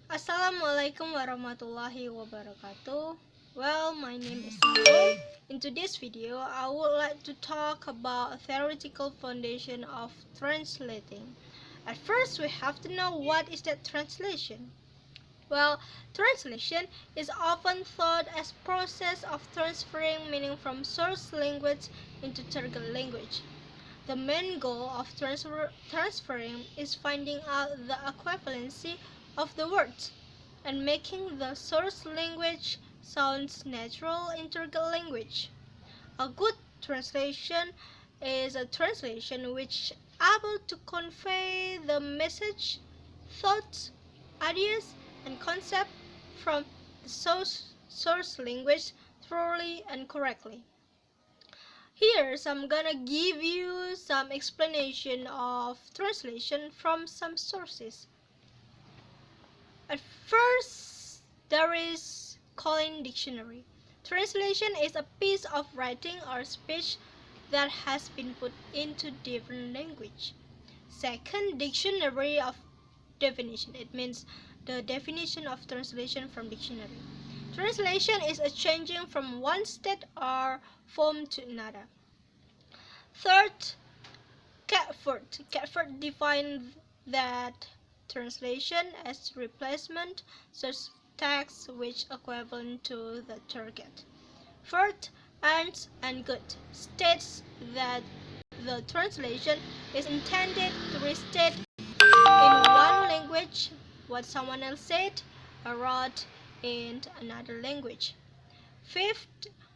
Assalamualaikum warahmatullahi wabarakatuh. Well, my name is Nurul. In today's video, I would like to talk about a theoretical foundation of translating. At first, we have to know what is that translation. Well, translation is often thought as process of transferring meaning from source language into target language. The main goal of transferring is finding out the equivalency of the words and making the source language sounds natural in target language. A good translation is a translation which is able to convey the message, thoughts, ideas, and concepts from the source language thoroughly and correctly. Here, I'm gonna give you some explanation of translation from some sources. At first, there is Collins Dictionary. Translation is a piece of writing or speech that has been put into different language. Second, Dictionary of Definition. It means the definition of translation from dictionary. Translation is a changing from one state or form to another. Third, Catford. Catford defined that translation as replacement such text which equivalent to the target. Fourth, Ernst and Good states that the translation is intended to restate in one language what someone else said or wrote in another language. Fifth,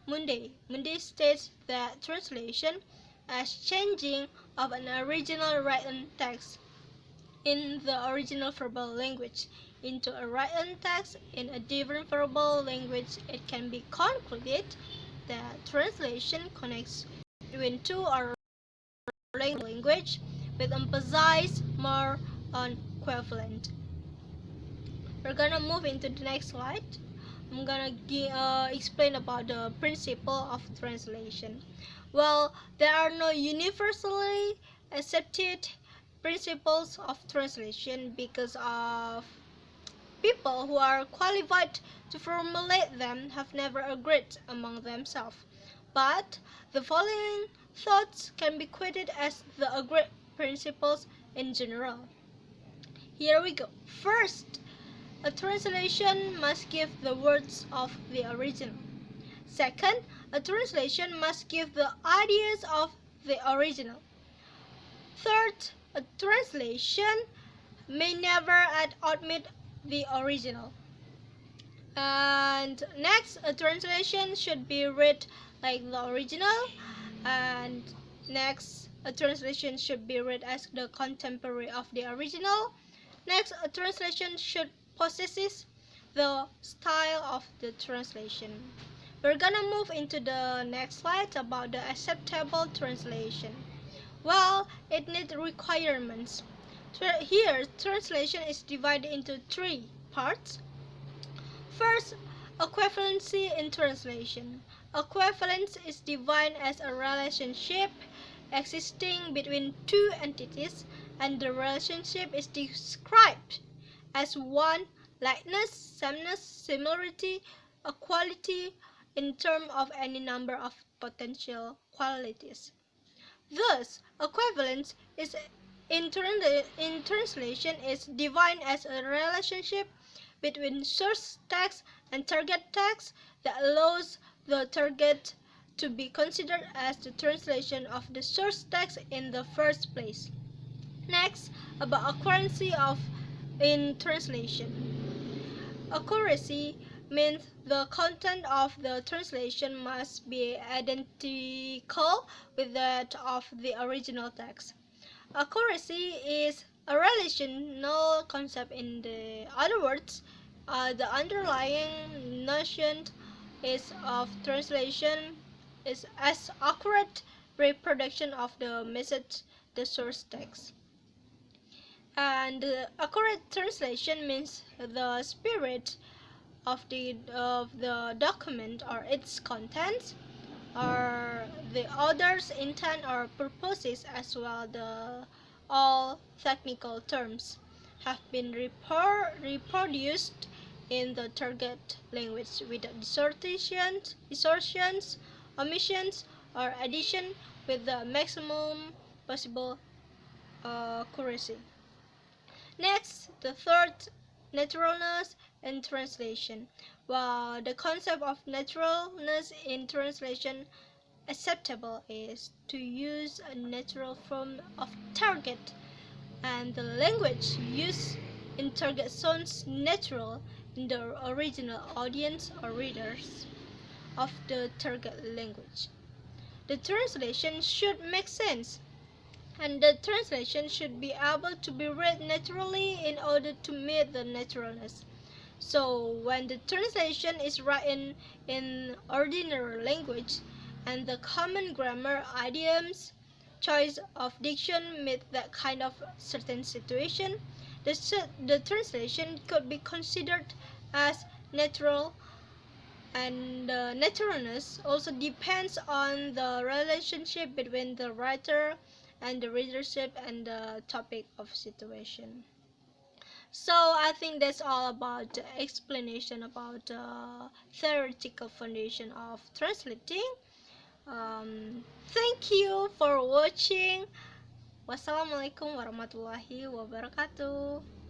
Munday. Munday states that translation as changing of an original written text in the original verbal language into a written text in a different verbal language. It can be concluded that translation connects between two or language with emphasis more on equivalent. We're gonna move into the next slide. I'm gonna explain about the principle of translation. Well, there are no universally accepted principles of translation because of people who are qualified to formulate them have never agreed among themselves. But the following thoughts can be quoted as the agreed principles in general. Here we go. First, a translation must give the words of the original. Second, a translation must give the ideas of the original. Third, a translation may never omit the original. And next, a translation should be read like the original. And next, a translation should be read as the contemporary of the original. Next, a translation should possess the style of the translation. We're gonna move into the next slide about the acceptable translation. Well, it needs requirements. Here, translation is divided into three parts. First, equivalency in translation. Equivalence is defined as a relationship existing between two entities, and the relationship is described as one, likeness, sameness, similarity, equality in terms of any number of potential qualities. Thus, equivalence is in translation is defined as a relationship between source text and target text that allows the target to be considered as the translation of the source text in the first place. Next, about accuracy in translation. Accuracy means the content of the translation must be identical with that of the original text. Accuracy is a relational concept. In the other words, the underlying notion is of translation is as accurate reproduction of the message the source text. And accurate translation means the spirit of the document or its contents or the author's intent or purposes as well the all technical terms. have been reproduced in the target language without distortions, omissions, or addition with the maximum possible accuracy. Next, the third, naturalness in translation. While the concept of naturalness in translation acceptable is to use a natural form of target, and the language used in target sounds natural in the original audience or readers of the target language. The translation should make sense, and the translation should be able to be read naturally in order to meet the naturalness. So when the translation is written in ordinary language and the common grammar, idioms, choice of diction meet that kind of certain situation, the translation could be considered as natural, and naturalness also depends on the relationship between the writer and the readership and the topic of situation. So I think that's all about the explanation about the theoretical foundation of translating. Thank you for watching. Wassalamualaikum warahmatullahi wabarakatuh.